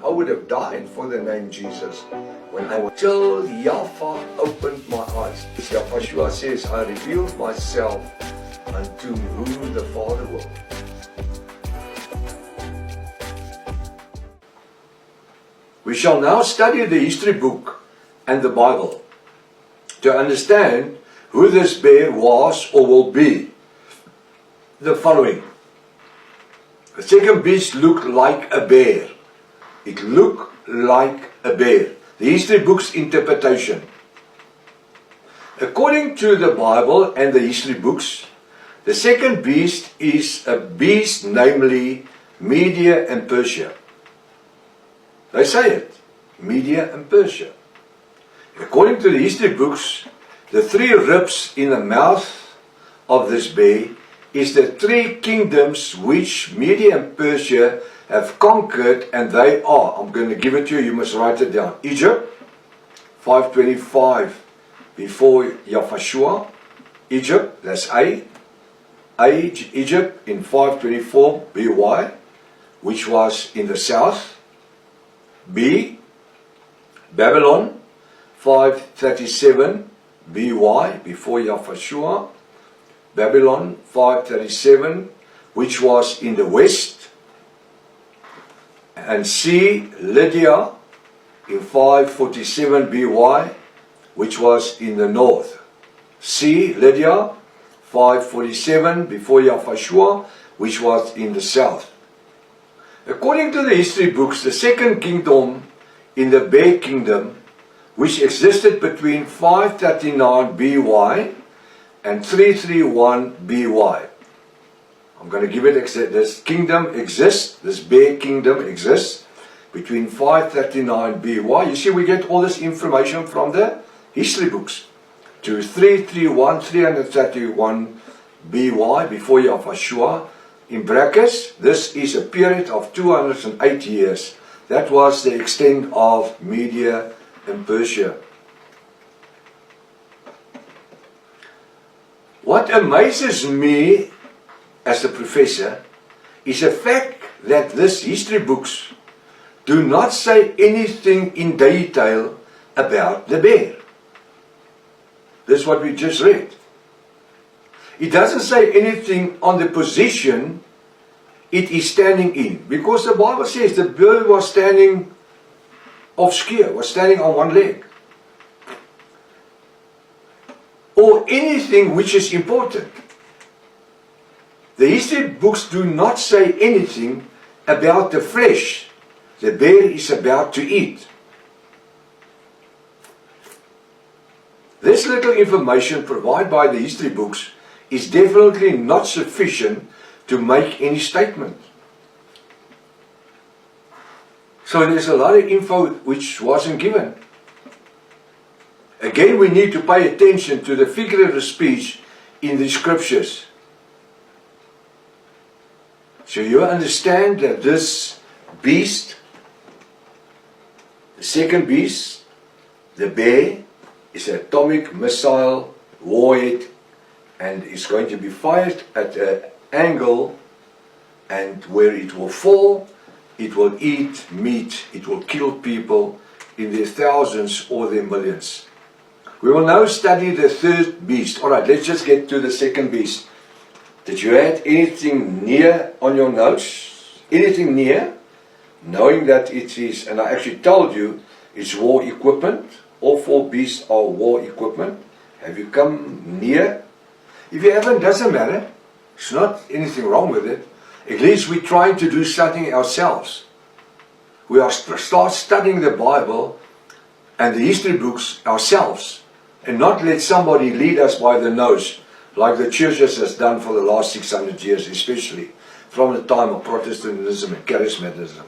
I would have died for the name Jesus when I was till Yahweh opened my eyes. Yahweh says, I revealed myself unto who the Father will. We shall now study the history book and the Bible to understand who this bear was or will be. The following. The second beast looked like a bear. It looked like a bear. The history book's interpretation. According to the Bible and the history books, the second beast is a beast, namely Media and Persia. They say it, Media and Persia. According to the history books, the three ribs in the mouth of this bear is the three kingdoms which Media and Persia have conquered, and they are, I'm going to give it to you, you must write it down. Egypt, 525 before Yahweh. Egypt, that's A. Egypt in 524 BY, which was in the south. B. Babylon, 537 BY, before Yahweh. Babylon, 537, which was in the west. And C. Lydia in 547 BY, which was in the north. C. Lydia, 547 before Yahweh, which was in the south. According to the history books, the second kingdom in the Bear Kingdom, which existed between 539 BY and 331 BY. I'm going to give it, this kingdom exists, this Bear Kingdom exists between 539 BY. You see, we get all this information from the history books to 331 BY before Yahweh. In brackets, this is a period of 208 years. That was the extent of Media and Persia. What amazes me as a professor is the fact that these history books do not say anything in detail about the bear. This is what we just read. It doesn't say anything on the position it is standing in, because the Bible says the bear was standing off skeer, was standing on one leg, or anything which is important. The history books do not say anything about the flesh the bear is about to eat. This little information provided by the history books is definitely not sufficient to make any statement. So there's a lot of info which wasn't given. Again, we need to pay attention to the figurative speech in the scriptures. So you understand that this beast, the second beast, the bear, is an atomic missile warhead, and it's going to be fired at an angle, and where it will fall, it will eat meat, it will kill people in their thousands or their millions. We will now study the third beast. Alright, let's just get to the second beast. Did you add anything near on your notes? Anything near? Knowing that it is, and I actually told you, it's war equipment. All four beasts are war equipment. Have you come near? If you haven't, doesn't matter. There's not anything wrong with it. At least we're trying to do something ourselves. We are start studying the Bible and the history books ourselves, and not let somebody lead us by the nose, like the churches has done for the last 600 years, especially from the time of Protestantism and Charismatism.